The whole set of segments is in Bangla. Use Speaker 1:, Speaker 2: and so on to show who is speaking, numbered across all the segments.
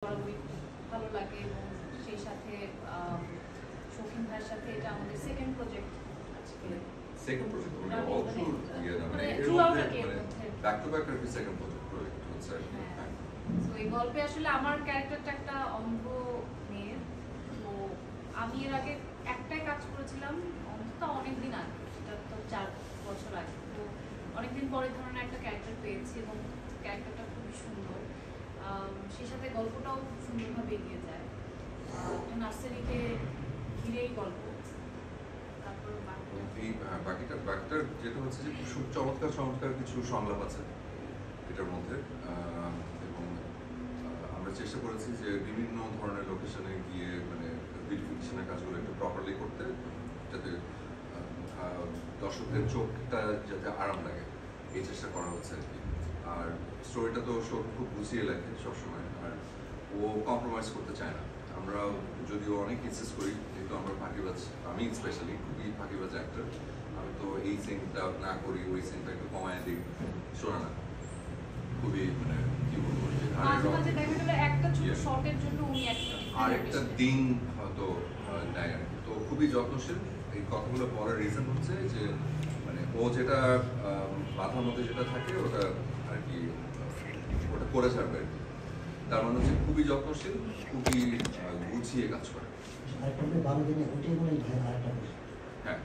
Speaker 1: ভালো লাগে এবং সেই সাথে শৌখিন ভাইয়ের সাথে এটা আমাদের সেকেন্ড প্রজেক্ট আজকে
Speaker 2: সেকেন্ড প্রজেক্ট অলসো মানে ব্যাক টু ব্যাক আর কি সেকেন্ড প্রজেক্ট হচ্ছে।
Speaker 1: সো এই গল্পে আসলে আমার ক্যারেক্টারটা একটা অন্ধ মেয়ে। তো আমি এর আগে একটাই কাজ করেছিলাম অন্তত অনেকদিন আগে, সেটা তো 4 বছর আগে। তো অনেকদিন পরে ধরনের একটা ক্যারেক্টার পেয়েছি এবং ক্যারেক্টারটা খুবই সুন্দর। সেই সাথে গল্পটাও খুব সুন্দরভাবে এগিয়ে যায়। নার্সারিকে ঘিরেই গল্প। তারপর
Speaker 2: বাকিটার যেটা হচ্ছে যে খুব চমৎকার কিছু সংলাপ আছে এটার মধ্যে, এবং আমরা চেষ্টা করেছি যে বিভিন্ন ধরনের লোকেশনে গিয়ে মানে বিউটিফিকেশনের কাজগুলো একটু প্রপারলি করতে, যাতে দর্শকদের চোখটা যাতে আরাম লাগে, এই চেষ্টা করা হচ্ছে আর কি। আর স্টোরিটা তো খুব গুছিয়ে লেখে সবসময়, আর ও কম্প্রোমাইজ করতে চায় না। আমরা যদিও অনেক ইনসিস্ট করি, যেহেতু আমরা ফাঁকিবাজ, আমি স্পেশালি খুবই ফাঁকিবাজ অ্যাক্টর, আমি তো এই সিনটা না করি ওই সিনটা একটু কমায় দিই, শোনা না খুবই মানে কি বলবো, আরেকটা দিন হয়তো নেয় আর কি। তো খুবই যত্নশীল। এই কথাগুলো বলার রিজন হচ্ছে যে মানে ও যেটা মাথার মধ্যে যেটা থাকে ওটা আর কি ওটা করে ছাড়বে আর কি। তার মানে হচ্ছে খুবই যত্নশীল, খুবই গুছিয়ে কাজ করে। হ্যাঁ,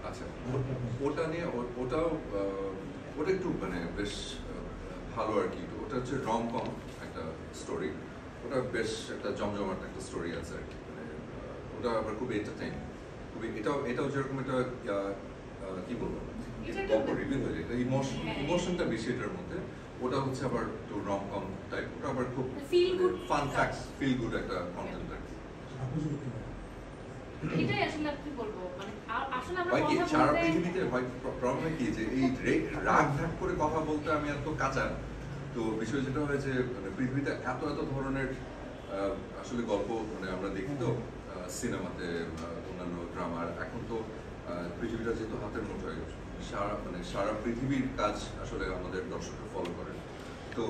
Speaker 2: আচ্ছা, ওটা নিয়ে ওটা একটু মানে বেশ ভালো আর কি। ওটা হচ্ছে রম-কম একটা স্টোরি, ওটা বেশ একটা জমজমাট একটা স্টোরি আছে আর কি। মানে ওটা আবার খুব এন্টারটেইন, খুবই এটাও যেরকম একটা কি বলবো গল্প রিভিল হয়ে যায়, ইমোশনটা বেশি এটার মধ্যে। ওটা হচ্ছে আবার একটু রম-কম টাইপ, ওটা আবার খুব ফান ফ্যাক্টস, ফিল গুড একটা কন্টেন্ট আর কি।
Speaker 1: এটাই আসলে আপনি বলবো মানে আসলে আমরা
Speaker 2: কি সারা পৃথিবীতে হয় প্রবলেম কি যে এই রাগ ঢাক করে কথা বলতে আমি এত কাঁচা। তো বিষয় যেটা হয় যে মানে পৃথিবীতে এত ধরনের আসলে গল্প মানে আমরা দেখি তো সিনেমাতে, অন্যান্য ড্রামার। এখন তো পৃথিবীটা যেহেতু হাতের মুঠোয়, সারা পৃথিবীর কাজ আসলে আমাদের দর্শকরা ফলো করে। তো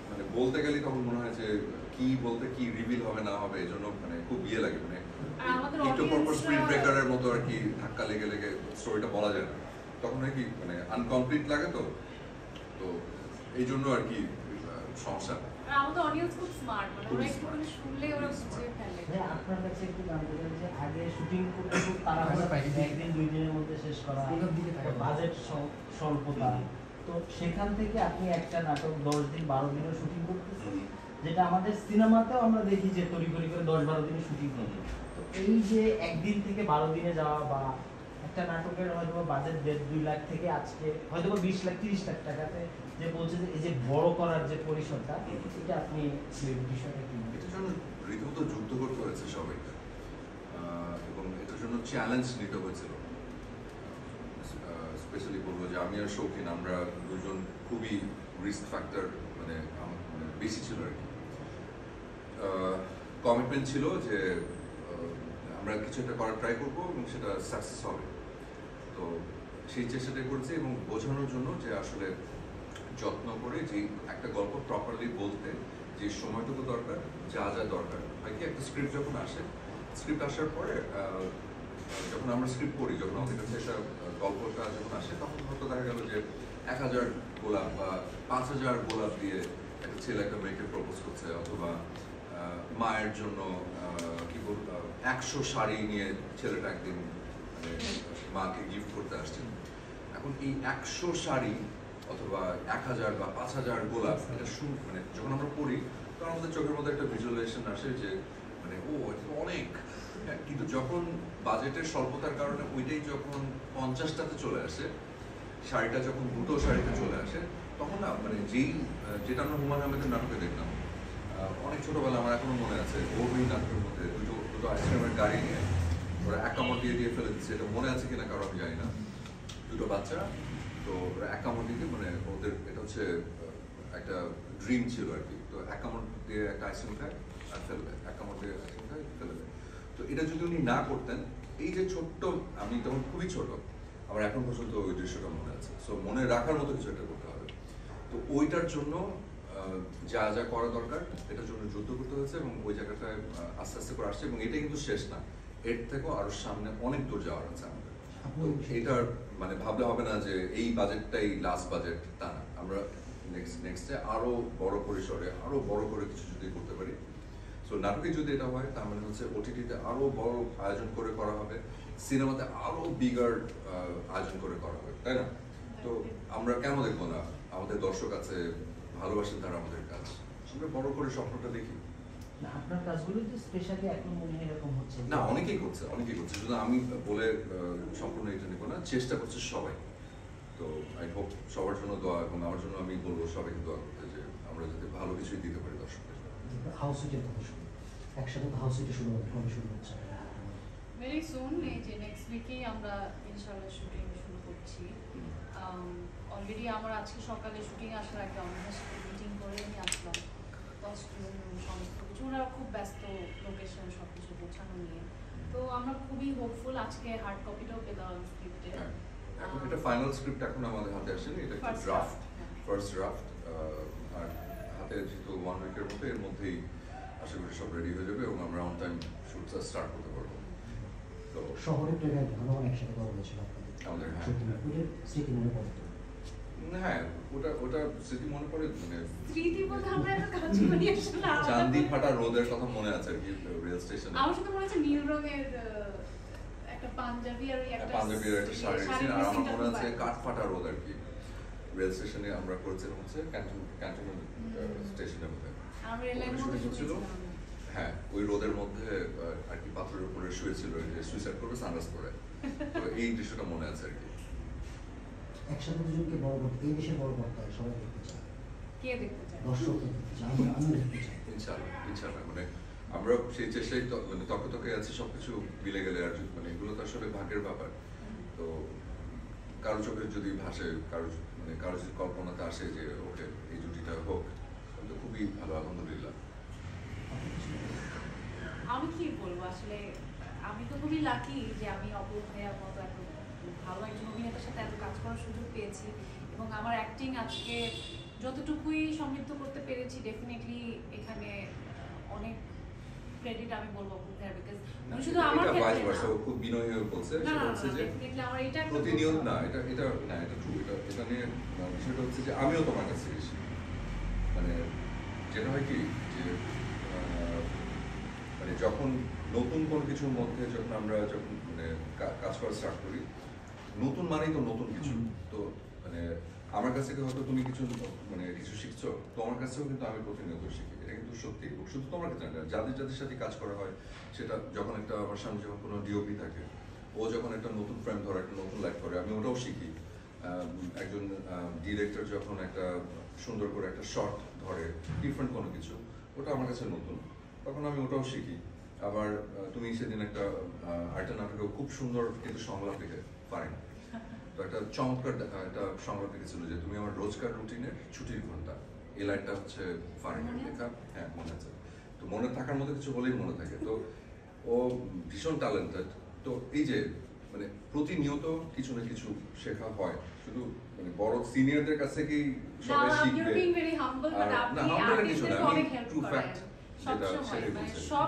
Speaker 2: মানে বলতে গেলে তখন মনে হয় যে কি বলতে কি রিভিল হবে না হবে, এই জন্য মানে খুব ইয়ে লাগে, মানে একটু পরপর স্পিড ব্রেকারের মতো আর কি, ধাক্কা লেগে স্টোরিটা বলা যায় না, তখন আর কি মানে আনকমপ্লিট লাগে। তো এই জন্য আর কি সমস্যা।
Speaker 1: আমাদের অডিয়েন্স খুব স্মার্ট, মানে ওরা একটুখানি শুনলেই ওরা বুঝে ফেলে।
Speaker 3: হ্যাঁ, আপনার কাছে একটু জানতে চাই যে আগে শুটিং করতে খুব তাড়াহুড়া, একদিন দুই দিনের মধ্যে শেষ করা, বাজেট স্বল্পতা, তো সেখান থেকে আপনি একটা নাটক 10 দিন 12 দিনের শুটিং করতেছেন, যেটা আমাদের সিনেমাতেও আমরা দেখি যে তড়িঘড়ি করে 10-12 দিনের শুটিং করে। তো এই যে একদিন থেকে 12 দিনে যাওয়া, বা একটা নাটকের হয়তো বাজেট 1.5-2 লাখ থেকে আজকে হয়তো 20 লাখ 30 লাখ টাকাতে যে বলছে যে এই যে বড় করার যে পরিসরটা, এটা আপনি বিষয়টা কি?
Speaker 2: এটার জন্য রীতিমতো যুদ্ধ করতে হয়েছে সবাইকে, এবং এটার জন্য চ্যালেঞ্জ নিতে হয়েছিল। স্পেশালি বলবো যে আমি আর শৌখিন, আমরা দুজন খুবই রিস্ক ফ্যাক্টর মানে বেশি ছিল আর কি। কমিটমেন্ট ছিল যে আমরা কিছু একটা করার ট্রাই করবো এবং সেটা সাকসেস হবে। তো সেই চেষ্টাটাই করেছি, এবং বোঝানোর জন্য যে আসলে যত্ন করে যে একটা গল্প প্রপারলি বলতে যে সময়টুকু দরকার, যা দরকার হয় কি, একটা স্ক্রিপ্ট যখন আসে, স্ক্রিপ্ট আসার পরে যখন আমরা স্ক্রিপ্ট পড়ি, যখন আমাদের কাছে একটা গল্পটা যখন আসে, তখন হয়তো দেখা গেল যে 1000 গোলাপ বা 5000 গোলাপ দিয়ে একটা ছেলে একটা মেয়েকে প্রপোজ করছে, অথবা মায়ের জন্য কি বল 100 শাড়ি নিয়ে ছেলেটা একদিন মানে মাকে গিফট করতে আসছে। এখন এই 100 শাড়ি অথবা 1000 বা 5000 গোলাপ, এটা মানে যখন আমরা পড়ি তখন আমাদের চোখের মধ্যে একটা ভিজুয়ালাইজেশন আসে যে মানে ও এটা অনেক। কিন্তু যখন বাজেটের স্বল্পতার কারণে ওইটাই যখন 50টাতে চলে আসে, শাড়িটা যখন দুটো শাড়িতে চলে আসে, তখন না মানে যেটা আমরা হুমায়ুন আহমেদের নাটকে দেখলাম অনেক ছোটবেলা, আমার এখনো মনে আছে, ওই নাটকের মধ্যে দুটো আইসক্রিমের গাড়ি নিয়ে ওরা এক কামড় দিয়ে ফেলে দিচ্ছে। এটা মনে আছে কিনা কারো আমি জানি না। দুটো বাচ্চা, তো ওরা এক কামড় দিয়ে মানে ওদের এটা হচ্ছে একটা ড্রিম ছিল আর কি। তো এক কামড় দিয়ে একটা আইসক্রিম খায় আর ফেলে দেয়, এক কামড় দিয়ে আইসক্রিম খায় ফেলে দেয়। তো এটা যদি উনি না করতেন, এই যে ছোট্ট, আমি তখন খুবই ছোট, আমার এখন পর্যন্ত ওই দৃশ্যটা মনে আছে। সো মনে রাখার মতো কিছু একটা করতে হবে। তো ওইটার জন্য যা যা করা দরকার এটার জন্য যুদ্ধ করতে হয়েছে এবং ওই জায়গাটায় আস্তে আস্তে করে আসছে এবং এটা কিন্তু শেষ না, এর থেকেও আরো সামনে অনেক দূর যাওয়ার আছে আমাদের। তো এটার মানে ভাবলে হবে না যে এই বাজেটটাই লাস্ট বাজেট, তা না। আমরা নেক্সটে আরো বড় পরিসরে আরো বড় করে কিছু যদি করতে পারি, সো নাটকে যদি এটা হয় তার মানে হচ্ছে ওটিটিতে আরো বড় আয়োজন করে করা হবে, সিনেমাতে আরো বিগার আয়োজন করে করা হবে, তাই না? তো আমরা কেন দেখবো না? আমাদের দর্শক আছে, ভালোবাসেন তারা আমাদের কাজ, আমরা বড় করে স্বপ্নটা দেখি।
Speaker 3: না, আপনার কাজগুলো যে স্পেশালি এখন মনে হয় এরকম হচ্ছে
Speaker 2: না, অনেকেই করছে, শুধু আমি বলে সম্পূর্ণ এটা নেবো না, চেষ্টা করছে সবাই। তো আই হোপ সবার জন্য দোয়া, এবং আমার জন্য আমি বলবো সবাইকে দোয়া করতে যে আমরা যাতে ভালো কিছুই দিতে পারি দর্শকদের।
Speaker 4: হাউস উইটের কথা শুনি, একসাথে তো হাউস উইটে শুরু হবে, কবে শুরু হচ্ছে?
Speaker 1: ভেরি সুন, এই যে নেক্সট উইকেই আমরা ইনশাআল্লাহ শুটিং শুরু করছি। অলরেডি আমার আজকে সকালে শুটিং আসার আগে আমাদের সাথে মিটিং করে আমি আসলাম, কস্টিউম সমস্ত কিছু, ওনারা খুব ব্যস্ত লোকেশন সব কিছু গোছানো নিয়ে। তো আমরা খুবই হোপফুল, আজকে হার্ড কপিটাও পেলাম স্ক্রিপ্টে।
Speaker 2: এখন এটা ফাইনাল স্ক্রিপ্ট এখন আমাদের হাতে আসেনি, এটা একটা ড্রাফট, ফার্স্ট ড্রাফট, আর হাতে যেহেতু 1 উইকের মধ্যে, এর মধ্যেই আশা করি সব রেডি হয়ে যাবে এবং আমরা অন টাইম শুটটা স্টার্ট করতে পারবো। তো
Speaker 4: শহরের প্রেমের ঘন একসাথে করা হয়েছিল আপনাদের,
Speaker 2: আমাদের, হ্যাঁ
Speaker 4: ওদের স্মৃতি মনে পড়ে তো?
Speaker 2: হ্যাঁ, ওটা স্মৃতি মনে পড়ে, মানে
Speaker 1: স্মৃতি বলতে আমরা একটা কাজ করি আসলে
Speaker 2: চান্দি ফাটা রোদের কথা মনে আছে আর কি, রেল স্টেশনে
Speaker 1: আমার শুধু মনে হচ্ছে নীল রঙের একটা পাঞ্জাবি আর ওই একটা
Speaker 2: পাঞ্জাবির একটা শাড়ি, আর আমার মনে আছে কাঠ ফাটা রোদ আর কি, রেল স্টেশনে আমরা করেছিলাম হচ্ছে ক্যান্টনমেন্ট স্টেশনের মধ্যে।
Speaker 1: আমরা রেল লাইনের মধ্যে শুয়েছিলাম।
Speaker 2: হ্যাঁ, ওই রোদের মধ্যে আর কি পাথরের উপরে শুয়েছিল, যে সুইসাইড করবে সানগ্লাস পরে। তো এই দৃশ্যটা মনে আছে আর কি।
Speaker 4: একসাথে দুজনকে বড় করতে, এই দেশের বড় করতে হয়, সবাই দেখতে চায়,
Speaker 1: কে দেখতে চায়?
Speaker 4: দর্শক দেখতে চায়, আমি দেখতে চাই।
Speaker 2: ইনশাআল্লাহ মানে আমরা সেই চেষ্টায় মানে তকে আছি, সবকিছু মিলে গেলে আর মানে এগুলো তো আসলে ভাগ্যের ব্যাপার। তো কারো চোখে যদি ভাসে, কারো যদি কল্পনাতে আসে যে ওকে এই জুটিটা হোক, তো খুবই ভালো, আলহামদুলিল্লাহ।
Speaker 1: আমি কি বলবো আসলে, আমি তো খুবই লাকি যে আমি অপূর্ব ভাইয়ার মতো এত ভালো একজন অভিনেতার সাথে এত কাজ করার সুযোগ পেয়েছি, এবং আমার অ্যাক্টিং আজকে যতটুকুই সমৃদ্ধ করতে পেরেছি, ডেফিনেটলি এখানে অনেক ক্রেডিট আমি বলবো অপূর্ব ভাইয়ার, বিকজ শুধু আমার ক্ষেত্রে না,
Speaker 2: খুব বিনয়ী হয়ে বলছে,
Speaker 1: না
Speaker 2: সেটা
Speaker 1: না
Speaker 2: হচ্ছে যে
Speaker 1: ডেফিনেটলি আমার এটা একটা
Speaker 2: প্রতিনিয়ত না, এটা ট্রু, এটা নিয়ে বিষয়টা হচ্ছে যে আমিও তোমার কাছে বেশি, মানে যেটা হয় কি যে মানে যখন নতুন কোনো কিছুর মধ্যে আমরা মানে কাজ করা স্টার্ট করি, নতুন মানেই তো নতুন কিছু। তো মানে আমার কাছ থেকে হয়তো তুমি কিছু মানে কিছু শিখছো, তোমার কাছেও কিন্তু আমি প্রতিনিয়ত শিখি, এটা কিন্তু সত্যি। শুধু তোমার ক্ষেত্রে না, যাদের সাথে কাজ করা হয়, সেটা যখন একটা আমার সামনে যখন কোনো ডিওপি থাকে, ও যখন একটা নতুন ফ্রেম ধরে, একটা নতুন লাইট করে, আমি ওটাও শিখি। একজন ডিরেক্টর যখন একটা সুন্দর করে একটা শট ধরে, ডিফারেন্ট কোনো কিছু, ওটা আমার কাছে নতুন, তখন আমি ওটাও শিখি। আবার তুমি সেদিন একটা আর্টের নাটকেও খুব সুন্দর কিন্তু সংলাপ লিখে পারি না, তো একটা চমৎকার একটা সংলাপ লিখেছিল যে তুমি আমার রোজকার রুটিনের ছুটির ঘন্টা, এই লাইনটা হচ্ছে ফারিনের লেখা। হ্যাঁ, মনে আছে। তো মনে থাকার মতো কিছু হলেই মনে থাকে। তো ও ভীষণ ট্যালেন্টেড। তো এই যে মানে প্রতিনিয়ত কিছু না কিছু শেখা হয়, শুধু মানে বড় সিনিয়রদের কাছ থেকেই সবাই শিখবে। না, হাম্বলের কিছু না, আমি ট্রু ফ্যাক্ট যেটা সেটাই বলছি।
Speaker 1: সব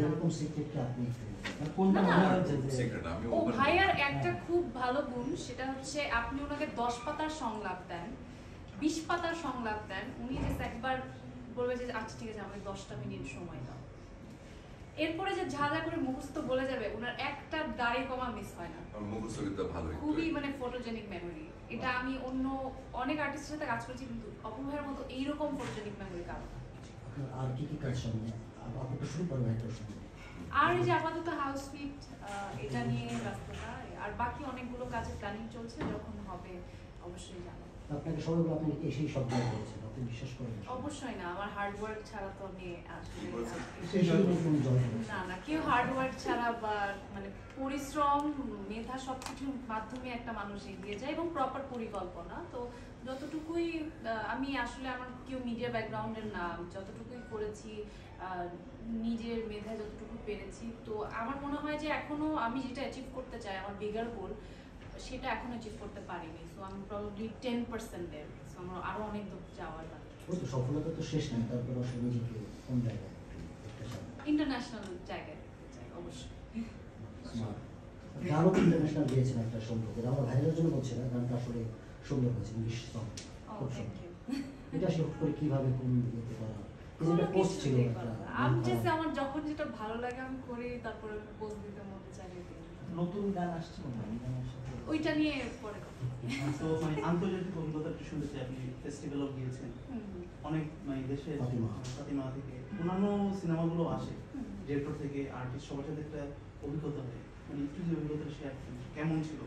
Speaker 4: এরকম সিক্রেট কি আপনি কোনটা
Speaker 1: না,
Speaker 4: মনে হচ্ছে যে
Speaker 2: সিক্রেট না, আমি
Speaker 1: ও
Speaker 2: ওপেন।
Speaker 1: ভাইয়ার একটা খুব ভালো গুণ, সেটা হচ্ছে আপনি ওনাকে 10 পাতার সংলাপ দেন, 20 পাতার সংলাপ দেন, উনি জাস্ট একবার বলবে যে আচ্ছা ঠিক আছে, আমাকে 10টা মিনিট সময় দাও। এরপরে যে ঝাঁঝা করে মুখস্থ বলে যাবে, ওনার একটা দাড়ি কমা মিস হয় না।
Speaker 2: আমার মুখস্থবিদ্যা ভালো একটু।
Speaker 1: খুবই মানে ফটোজেনিক মেমোরি। এটা আমি অন্য অনেক আর্টিস্টের সাথে কাজ করেছি, কিন্তু অপূর্ব ভাইয়ের মতো এইরকম ফটোজেনিক মেমোরি কারণ।
Speaker 4: আর কি কাজ সামনে আপাতত শুরু করবেন একটা শুরু?
Speaker 1: আর এই যে আপাতত হাউস ফিট, এটা নিয়ে ব্যস্ততা, আর বাকি অনেকগুলো কাজের প্ল্যানিং চলছে, যখন হবে অবশ্যই জানাবো।
Speaker 4: আপনাকে সবাই বলে আপনি এসেই সব জয় করেছেন, আপনি বিশ্বাস করেন?
Speaker 1: অবশ্যই না, আমার হার্ড ওয়ার্ক ছাড়া তো আমি আসলে না কেউ হার্ড ওয়ার্ক ছাড়া বা মানে পরিশ্রম, মেধা সবকিছুর মাধ্যমে একটা মানুষ এগিয়ে যায়, এবং প্রপার পরিকল্পনা। তো যতটুকুই আমি আসলে, আমার কেউ মিডিয়া ব্যাকগ্রাউন্ডের না, যতটুকুই করেছি নিজের মেধায় যতটুকু পেরেছি, তো আমার মনে হয় যে এখনো আমি যেটা অ্যাচিভ করতে চাই, আমার বিগার গোল, সেটা এখনো অ্যাচিভ করতে পারিনি। সো আমি প্রবাবলি 10% দেয়ার। আমার আরো অনেক দূর যাওয়ার বাকি।
Speaker 4: ওই তো সফলতা তো শেষ নাই, তারপরে আসলে নিজেকে কোন জায়গায় একটা সামনে
Speaker 1: ইন্টারন্যাশনাল জায়গায় দেখতে চাই অবশ্যই।
Speaker 4: স্মার্ট গানও তো ইন্টারন্যাশনাল গিয়েছেন একটা সুন্দর করে, আমার ভাইয়ের জন্য বলছি না, গানটা আসলে সুন্দর হয়েছে, ইংলিশ সং
Speaker 1: ও
Speaker 4: খুব
Speaker 1: থ্যাংক
Speaker 4: সুন্দর।
Speaker 1: ইউ।
Speaker 4: এটা আসলে হুট করে কিভাবে কোন ইয়েতে করা, এই যে
Speaker 1: কোনো
Speaker 4: একটা পোস্ট ছিল
Speaker 1: কিছুতেই
Speaker 4: একটা
Speaker 1: করা না। আমি জাস্ট আমার যখন যেটা ভালো লাগে আমি করি, তারপরে পোস্ট দিতে মনে চাইলে দিই।
Speaker 3: নতুন গান আসছে মনে হয়, গান আসছে।
Speaker 1: ওইটা নিয়ে পরে কথা বলি।
Speaker 5: তো মানে আন্তর্জাতিক অভিজ্ঞতা একটু শুনতে চাই, আপনি ফেস্টিভ্যালও গিয়েছেন
Speaker 1: হুম,
Speaker 5: অনেক মানে দেশে
Speaker 4: ফাতিমা।
Speaker 5: ফাতিমা থেকে অন্যান্য সিনেমাগুলো আসে,
Speaker 1: হুম।
Speaker 5: ডিরেক্টর থেকে আর্টিস্ট সবার সাথে একটা অভিজ্ঞতা হয়, মানে একটু যে অভিজ্ঞতা শেয়ার কেমন ছিল?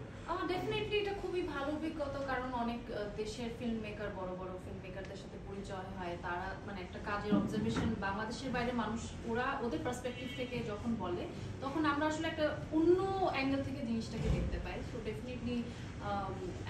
Speaker 1: ডেফিনেটলি এটা খুবই ভালো অভিজ্ঞতা, কারণ অনেক দেশের ফিল্ম মেকার, বড় বড় ফিল্ম মেকারদের সাথে পরিচয় হয়। তারা মানে একটা কাজের অবজারভেশন বাংলাদেশের বাইরে মানুষ, ওরা ওদের পার্সপেক্টিভ থেকে যখন বলে, তখন আমরা আসলে একটা অন্য অ্যাঙ্গেল থেকে জিনিসটাকে দেখতে পাই। সো ডেফিনেটলি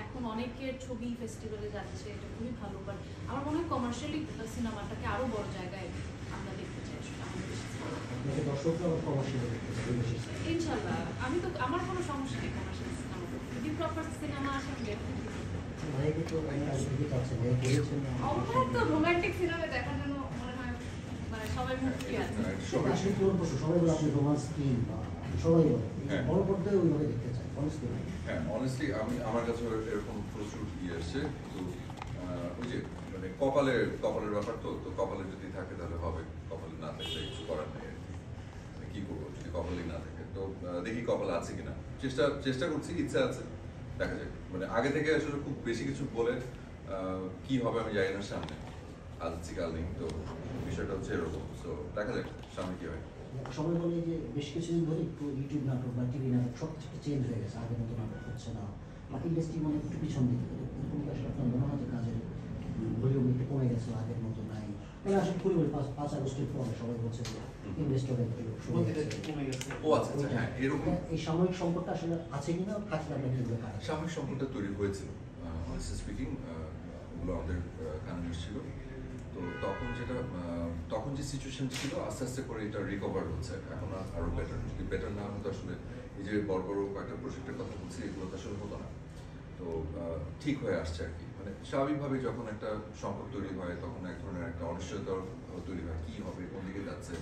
Speaker 1: এখন অনেকের ছবি ফেস্টিভ্যালে যাচ্ছে, এটা খুবই ভালো। বাট আমার মনে হয় কমার্শিয়ালি সিনেমাটাকে আরও বড় জায়গায় আমরা দেখতে চাই আসলে আমাদের দেশে।
Speaker 4: আপনাকে দর্শকরা আবার কমার্শিয়াল দেখতে চাই, বিদেশি সিনেমা।
Speaker 1: ইনশাল্লাহ, আমি তো আমার কোনো সমস্যা নেই কমার্শিয়াল সিনেমা, যদি প্রপার সিনেমা আসে আমি definitely দেখবো।
Speaker 4: ভাইকে তো অনেক আগে থেকে চাচ্ছেন, ভাই করেছেন না?
Speaker 1: আমার তো রোমান্টিক সিনেমা দেখার জন্য মনে হয় মানে সবাই মুক্তি আছে।
Speaker 2: সবাই
Speaker 4: আসলে কি বলবো, সবাই বলে আপনি রোমান্স কিং, বা সবাই বলে
Speaker 2: হ্যাঁ।
Speaker 4: বড় পর্দায় ওইভাবে দেখতে চাই, অনেস্টলি।
Speaker 2: হ্যাঁ, অনেস্টলি আমার কাছে এরকম প্রচুর ইয়ে এসছে, কিন্তু ওই যে মানে কপালের ব্যাপার, তো কপালে যদি থাকে তাহলে হবে, কপালে না থাকলে কিছু করার নেই আর কি। মানে কি করবো যদি কপালেই না থাকে, তো দেখি কপাল আছে কিনা, চেষ্টা করছি, ইচ্ছা আছে, দেখা যায়। মানে আগে থেকে আসলে খুব বেশি কিছু বলে কি হবে আমি জানি না সামনে, আজ আছি কাল নেই, তো বিষয়টা হচ্ছে এরকম। তো দেখা যাক সামনে কি হয়।
Speaker 4: সবাই বলে যে বেশ কিছুদিন ধরে একটু ইউটিউব নাটক বা টিভি নাটক সব কিছু চেঞ্জ হয়ে গেছে, আগের মতো নাটক হচ্ছে না, বা ইন্ডাস্ট্রি মানে একটু পিছন দিকে, এরকম কি আসলে আপনার মনে হয় যে কাজের ভলিউম একটু কমে গেছে, আগের মতো নাই? মানে আসলে পরিবার 5 আগস্টের পরে সবাই বলছে যে ইনভেস্টরের
Speaker 5: গতিটা একটু কমে গেছে।
Speaker 2: ও আচ্ছা আচ্ছা, হ্যাঁ এরকম
Speaker 4: এই সাময়িক সম্পদটা আসলে আছে কিনা, থাকলে আমরা কিভাবে কাটাই?
Speaker 2: সাময়িক সম্পর্কটা তৈরি হয়েছিল, অনেস্টলি স্পিকিং, ওগুলো আমাদের কানে ছিল। তো তখন যে সিচুয়েশন ছিল, আস্তে আস্তে করে এটা রিকভার হচ্ছে, এখন আরো বেটার। যদি বেটার না হতো আসলে এই যে বড় বড় কয়েকটা প্রজেক্টের কথা বলছি, এগুলো তো আসলে হতো না। তো ঠিক হয়ে আসছে আর কি। মানে স্বাভাবিকভাবে যখন একটা সম্পর্ক তৈরি হয়, তখন এক ধরনের একটা অনিশ্চয়তা তৈরি হয়, কি হবে, কোন দিকে যাচ্ছে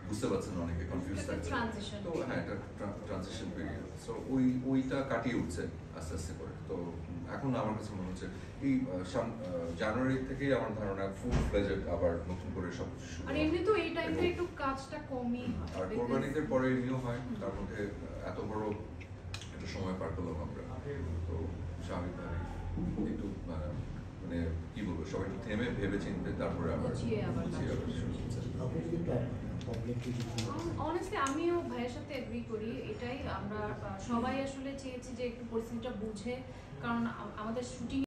Speaker 2: বুঝতে পারছেন, অনেকে কনফিউজ
Speaker 1: একটা
Speaker 2: থাকছে।
Speaker 1: transition
Speaker 2: তো
Speaker 1: period।
Speaker 2: হ্যাঁ, একটা ট্রানজিশন পিরিয়ড। সো ওইটা কাটিয়ে উঠছে আস্তে আস্তে করে। তো এখন আমার কাছে মনে হচ্ছে এই জানুয়ারি থেকেই আমার ধারণা ফুল ফ্লেজেড আবার নতুন করে সব কিছু শুরু
Speaker 1: আর
Speaker 2: হবে।
Speaker 1: এমনি তো এই টাইমে
Speaker 2: এবং-
Speaker 1: একটু কাজটা কমই হয়।
Speaker 2: আর
Speaker 1: because-
Speaker 2: কোরবানিদের পরে এমনিও হয়, তার মধ্যে এত বড় একটা সময় পার করলাম আমরা, তো স্বাভাবিকভাবে একটু মানে কি বলবো, সবাই একটু থেমে ভেবে চিনতে তারপরে আবার
Speaker 1: গুছিয়ে আবার
Speaker 2: শুরু করছে।
Speaker 4: আপনি যদি একটু পাবলিকলি
Speaker 1: অনেস্টলি আমিও ভাইয়ের সাথে এগ্রি করি। এটাই আমরা সবাই আসলে চেয়েছি যে একটু পরিস্থিতিটা বুঝে, কারণ আমাদের শুটিং